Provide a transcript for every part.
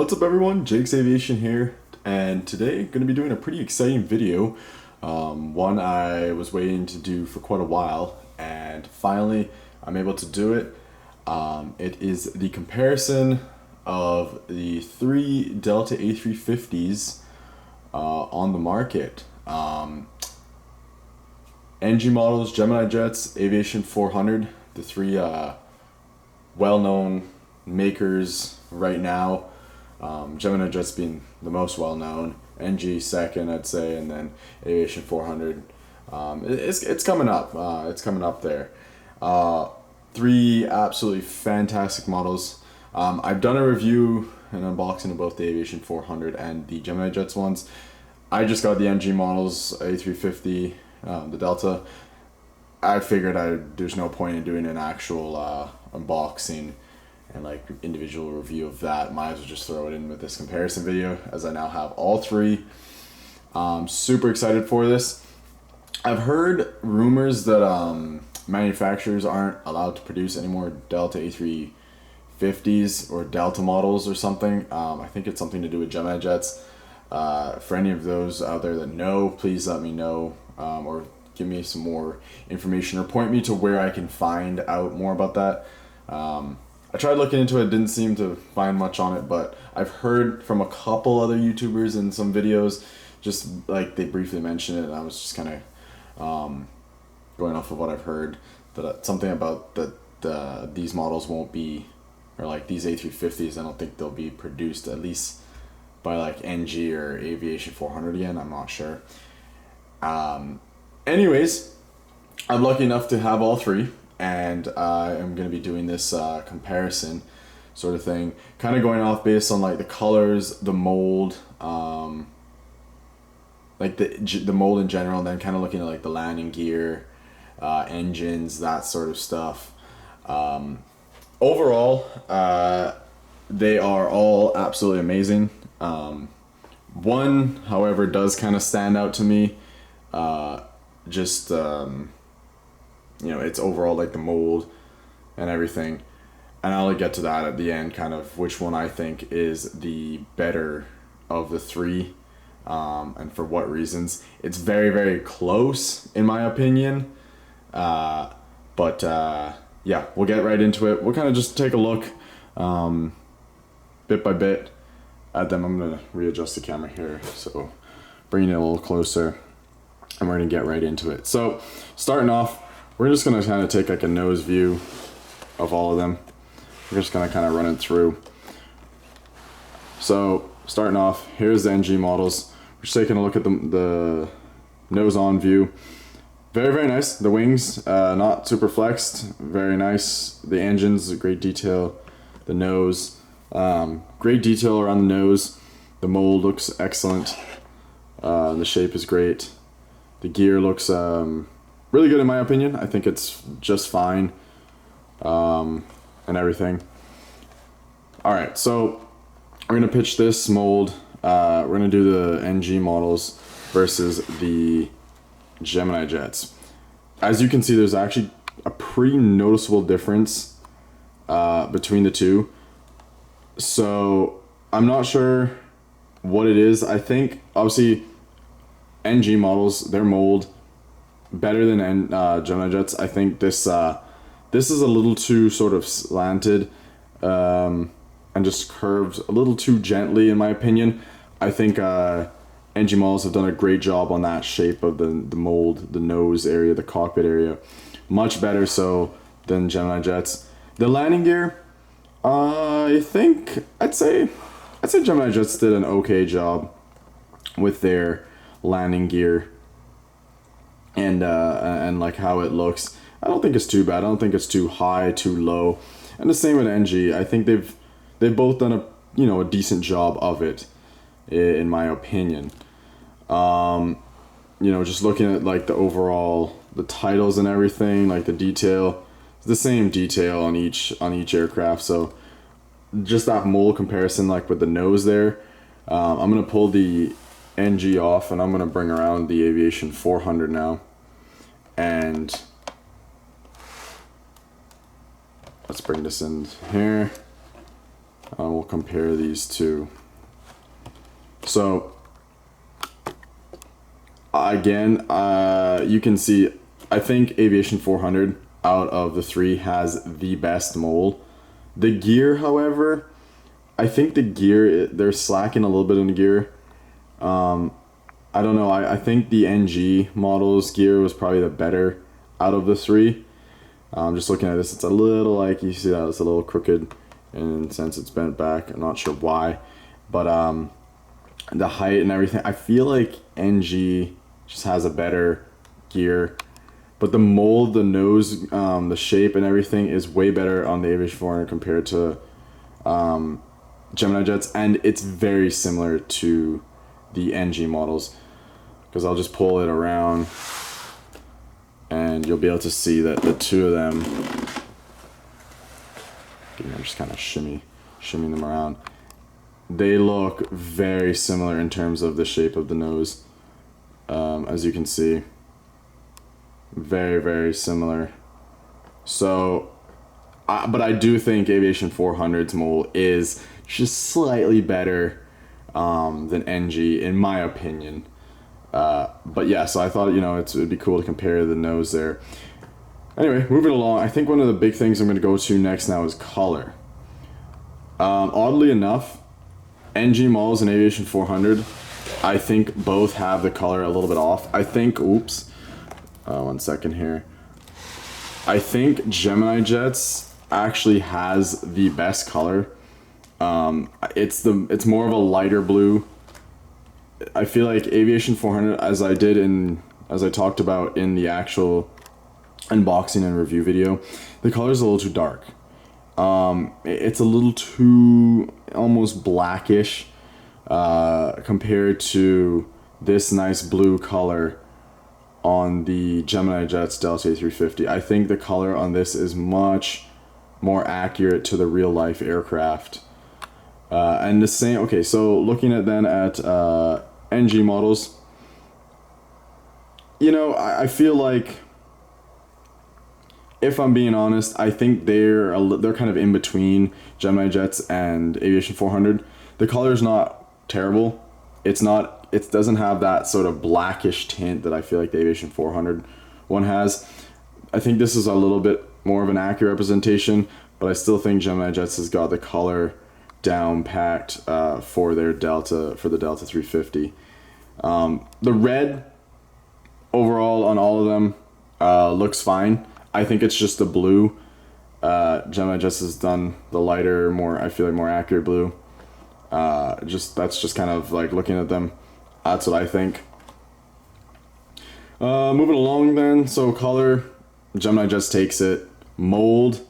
What's up everyone, Jake's Aviation here, and today I'm going to be doing a pretty exciting video, one I was waiting to do for quite a while, and finally I'm able to do it. It is the comparison of the three Delta A350s on the market. NG models, Geminijets, Aviation400, the three well-known makers right now. Geminijets being the most well-known, NG second I'd say, and then Aviation400. It's coming up. It's coming up there. Three absolutely fantastic models. I've done a review and unboxing of both the Aviation400 and the Geminijets ones. I just got the NG models, A350, the Delta. I figured there's no point in doing an actual unboxing and like individual review of that. Might as well just throw it in with this comparison video, as I now have all three. Super excited for this. I've heard rumors that manufacturers aren't allowed to produce any more Delta A350s or Delta models or something. I think it's something to do with Geminijets. For any of those out there that know, please let me know, or give me some more information, or point me to where I can find out more about that. I tried looking into it, didn't seem to find much on it, but I've heard from a couple other YouTubers in some videos, just like they briefly mentioned it, and I was just kind of going off of what I've heard, that something about that these models won't be, or like these A350s, I don't think they'll be produced, at least by like NG or Aviation400 again, I'm not sure. Anyways, I'm lucky enough to have all three, and I am going to be doing this comparison sort of thing, kind of going off based on like the colors, the mold, like the mold in general, and then kind of looking at like the landing gear, engines, that sort of stuff. Overall, they are all absolutely amazing. One, however, does kind of stand out to me. It's overall like the mold and everything, and I'll get to that at the end, kind of which one I think is the better of the three, and for what reasons. It's very, very close in my opinion, but yeah, we'll get right into it. We'll kind of just take a look bit by bit at them. I'm going to readjust the camera here, so bring it a little closer, and we're going to get right into it. So starting off, we're just going to kind of take like a nose view of all of them. We're just going to kind of run it through. So starting off, here's the NG models. We're just taking a look at the nose on view. Very, very nice. The wings, not super flexed. Very nice. The engines, great detail. The nose, great detail around the nose. The mold looks excellent. The shape is great. The gear looks really good in my opinion. I think it's just fine, and everything. Alright, so we're going to pitch this mold. We're going to do the NG models versus the Geminijets. As you can see, there's actually a pretty noticeable difference between the two. So I'm not sure what it is. I think obviously NG models, their mold better than Geminijets. I think this is a little too sort of slanted, and just curved a little too gently in my opinion. I think NG models have done a great job on that shape of the mold, the nose area, the cockpit area, much better so than Geminijets. The landing gear, I'd say Geminijets did an okay job with their landing gear, and like how it looks. I don't think it's too bad. I don't think it's too high, too low. And the same with NG. I think they've both done a decent job of it, in my opinion. Just looking at like the overall, the titles and everything, like the detail, it's the same detail on each aircraft. So just that mold comparison, like with the nose there. I'm gonna pull the NG off, and I'm gonna bring around the Aviation400 now, and let's bring this in here. We'll compare these two. So again, you can see, I think Aviation 400 out of the three has the best mold. The gear, however, I think the gear, they're slacking a little bit in the gear. I don't know, I think the NG model's gear was probably the better out of the three. Just looking at this, it's a little, like, you see that it's a little crooked, and since it's bent back, I'm not sure why. But the height and everything, I feel like NG just has a better gear. But the mold, the nose, the shape and everything is way better on the Aviation 400 compared to Geminijets, and it's very similar to the NG models, because I'll just pull it around and you'll be able to see that the two of them, I'm just kind of shimmying them around, they look very similar in terms of the shape of the nose. As you can see, very, very similar. So but I do think Aviation 400's mold is just slightly better than NG, in my opinion. But yeah, so I thought, you know, it'd be cool to compare the nose there. Anyway, moving along, I think one of the big things I'm going to go to next now is color. Oddly enough, NG models and Aviation 400, I think both have the color a little bit off. I think, oops, 1 second here. I think Geminijets actually has the best color. It's more of a lighter blue. I feel like Aviation 400, as I talked about in the actual unboxing and review video, the color is a little too dark. It's a little too almost blackish compared to this nice blue color on the Geminijets Delta A350. I think the color on this is much more accurate to the real life aircraft. And the same, okay, so looking at NG models, you know, I feel like, if I'm being honest, I think they're kind of in between Geminijets and Aviation 400. The color's not terrible. It doesn't have that sort of blackish tint that I feel like the Aviation 400 one has. I think this is a little bit more of an accurate representation, but I still think Geminijets has got the color down packed for the Delta 350. The red overall on all of them looks fine. I think it's just the blue. Geminijets has done the lighter, I feel like more accurate blue. That's just kind of like looking at them. That's what I think. Moving along then, so color, Geminijets takes it. Mold,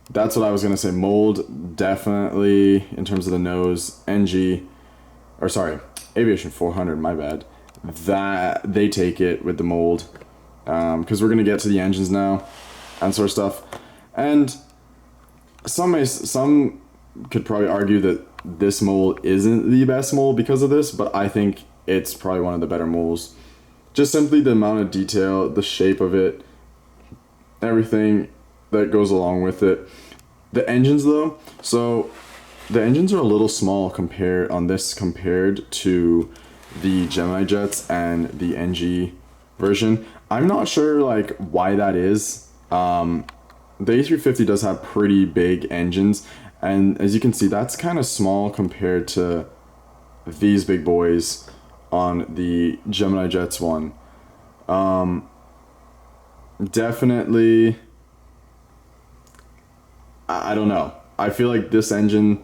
that's what I was gonna say. Mold, definitely, in terms of the nose, Aviation 400, my bad. That, they take it with the mold. Because we're gonna get to the engines now, and sort of stuff. And some could probably argue that this mold isn't the best mold because of this, but I think it's probably one of the better molds. Just simply the amount of detail, the shape of it, everything that goes along with it. The engines though, so the engines are a little small compared to the Geminijets and the NG version. I'm not sure like why that is. The A350 does have pretty big engines, and as you can see, that's kind of small compared to these big boys on the Geminijets one. Definitely, I don't know. I feel like these engines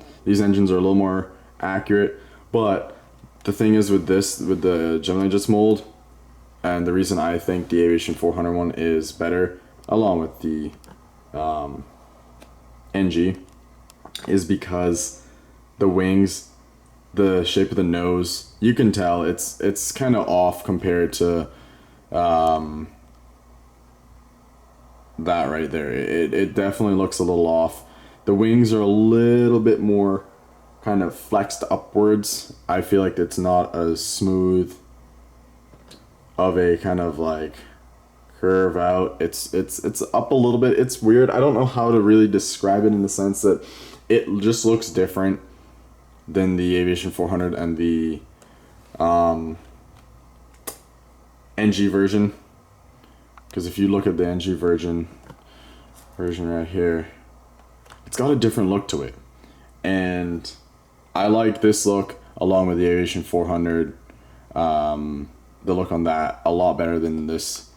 are a little more accurate, but the thing is with the Geminijets mold, and the reason I think the Aviation 400 one is better, along with the NG, is because the wings, the shape of the nose, you can tell it's kind of off compared to that right there. It definitely looks a little off. The wings are a little bit more kind of flexed upwards. I feel like it's not as smooth of a kind of like curve out. It's up a little bit. It's weird. I don't know how to really describe it, in the sense that it just looks different than the Aviation 400 and the NG version. Because if you look at the NG version right here, it's got a different look to it. And I like this look along with the Aviation 400, the look on that a lot better than this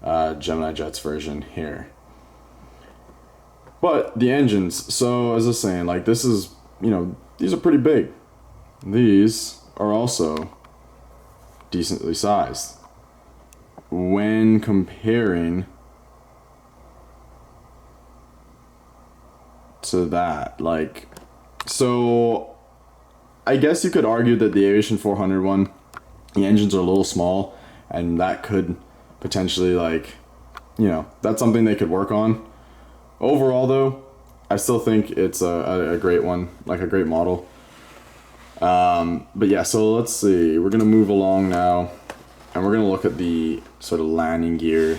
Geminijets version here. But the engines, so as I was saying, like this is, you know, these are pretty big. These are also decently sized. When comparing to that, like, so I guess you could argue that the Aviation 400 one, the engines are a little small, and that could potentially, like, you know, that's something they could work on. Overall though, I still think it's a great one, like a great model. But yeah, so let's see, we're gonna move along now, and we're gonna look at the sort of landing gear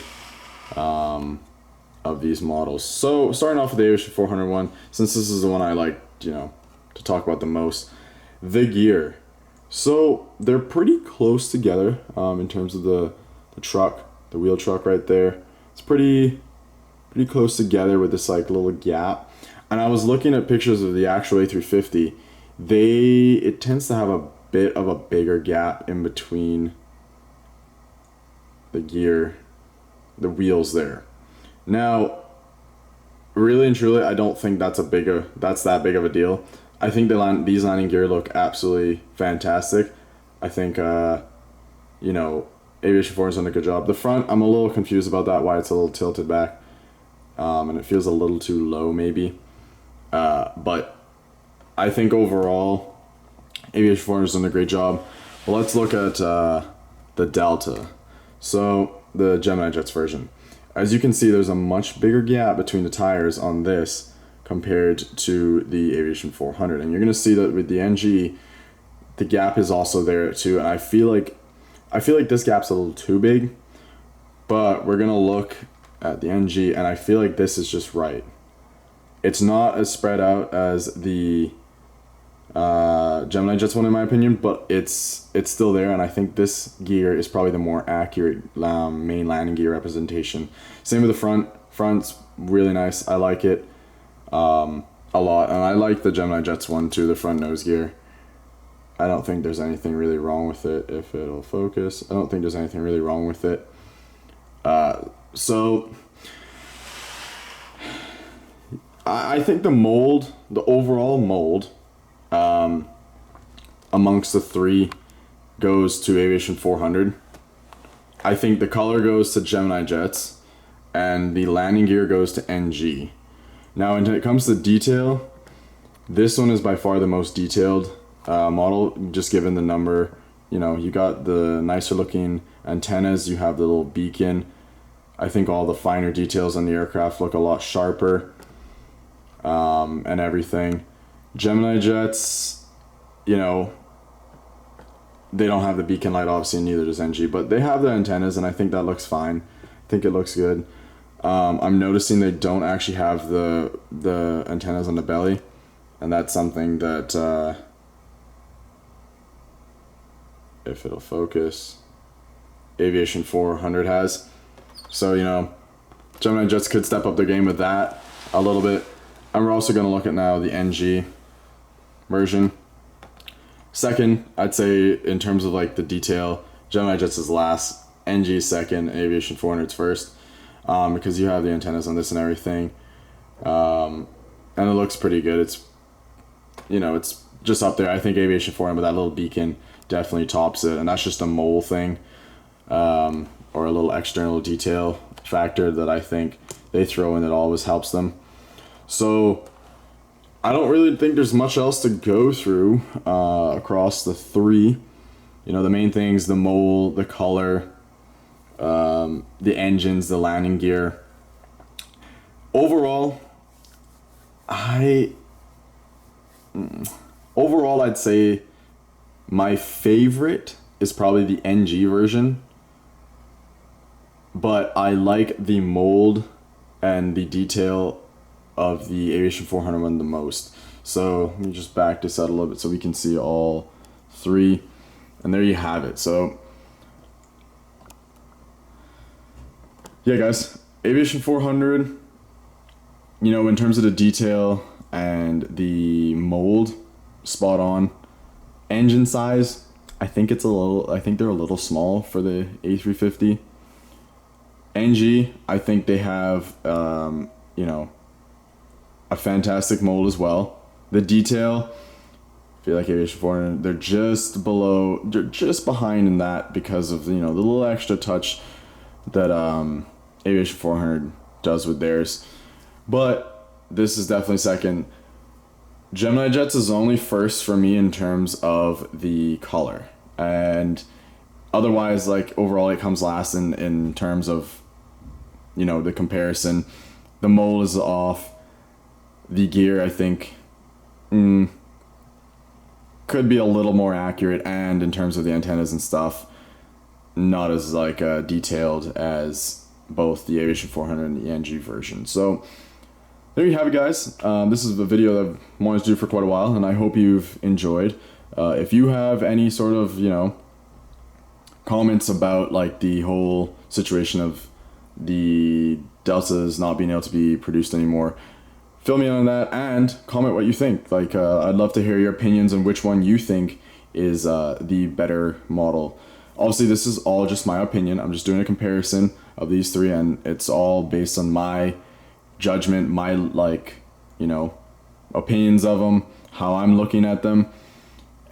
of these models. So starting off with the Aviation 400 one, since this is the one I like, you know, to talk about the most, the gear. So they're pretty close together in terms of the truck, the wheel truck right there. It's pretty close together with this like little gap. And I was looking at pictures of the actual A350. It tends to have a bit of a bigger gap in between the gear, the wheels there. Now, really and truly, I don't think that's that big of a deal. I think these landing gear look absolutely fantastic. I think you know, Aviation 4 has done a good job. The front, I'm a little confused about that, why it's a little tilted back, and it feels a little too low maybe. But I think overall, Aviation 4 has done a great job. Well, let's look at the Delta. So the Geminijets version. As you can see, there's a much bigger gap between the tires on this compared to the Aviation 400. And you're going to see that with the NG, the gap is also there too. And I feel like this gap's a little too big, but we're going to look at the NG, and I feel like this is just right. It's not as spread out as the Geminijets one in my opinion, but it's still there, and I think this gear is probably the more accurate main landing gear representation. Same with the front. Front's really nice. I like it a lot, and I like the Geminijets one too, the front nose gear. I don't think there's anything really wrong with it, if it'll focus. I don't think there's anything really wrong with it. So I think the overall mold amongst the three goes to Aviation 400. I think the color goes to Geminijets, and the landing gear goes to NG. Now, when it comes to detail, this one is by far the most detailed model, just given the number. You know, you got the nicer looking antennas, you have the little beacon. I think all the finer details on the aircraft look a lot sharper, and everything. Geminijets, you know, they don't have the beacon light, obviously, and neither does NG, but they have the antennas, and I think that looks fine. I think it looks good. I'm noticing they don't actually have the antennas on the belly, and that's something that, if it'll focus, Aviation 400 has. So, you know, Geminijets could step up their game with that a little bit. And we're also going to look at now the NG version. Second, I'd say in terms of like the detail, Geminijets is last, NG second, Aviation 400's first, because you have the antennas on this and everything, and it looks pretty good. It's, you know, it's just up there. I think Aviation 400 with that little beacon definitely tops it, and that's just a mole thing, or a little external detail factor that I think they throw in that always helps them. So I don't really think there's much else to go through across the three. You know, the main things: the mole, the color, the engines, the landing gear. Overall, I'd say my favorite is probably the NG version, but I like the mold and the detail of the Aviation 400 one the most. So let me just back this out a little bit so we can see all three. And there you have it. So yeah, guys, Aviation 400, you know, in terms of the detail and the mold, spot on. Engine size, I think they're a little small for the A350. NG, I think they have, you know, a fantastic mold as well. The detail, I feel like Aviation 400, they're just behind in that because of, you know, the little extra touch that Aviation 400 does with theirs. But this is definitely second. Geminijets is only first for me in terms of the color, and otherwise, like, overall it comes last in terms of, you know, the comparison. The mold is off. The gear, I think, could be a little more accurate, and in terms of the antennas and stuff, not as like detailed as both the Aviation 400 and the NG version. So there you have it, guys. This is the video that I've wanted to do for quite a while, and I hope you've enjoyed. If you have any sort of, you know, comments about like the whole situation of the Deltas not being able to be produced anymore, fill me in on that and comment what you think. Like, I'd love to hear your opinions on which one you think is the better model. Obviously, this is all just my opinion. I'm just doing a comparison of these three, and it's all based on my judgment, my, like, you know, opinions of them, how I'm looking at them.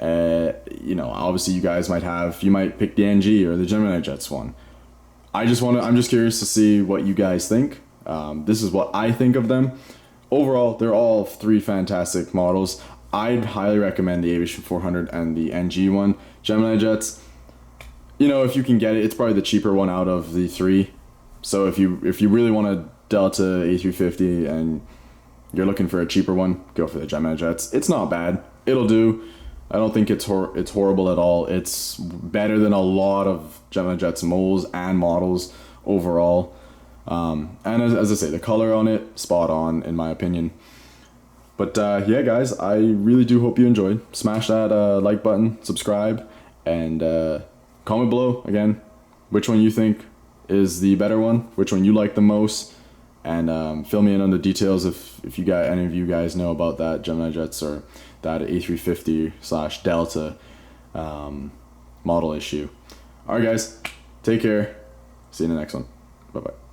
You know, obviously you guys might pick the NG or the Geminijets one. I'm just curious to see what you guys think. This is what I think of them. Overall, they're all three fantastic models. I'd highly recommend the Aviation 400 and the NG one. Geminijets, you know, if you can get it, it's probably the cheaper one out of the three. So if you really want a Delta A350 and you're looking for a cheaper one, go for the Geminijets. It's not bad. It'll do. I don't think it's horrible at all. It's better than a lot of Geminijets molds and models overall. And as I say, the color on it, spot on in my opinion. But yeah, guys, I really do hope you enjoyed. Smash that like button, subscribe, and comment below again which one you think is the better one, which one you like the most, and fill me in on the details if you got any of you guys know about that Geminijets or that A350/Delta model issue. Alright, guys, take care. See you in the next one. Bye bye.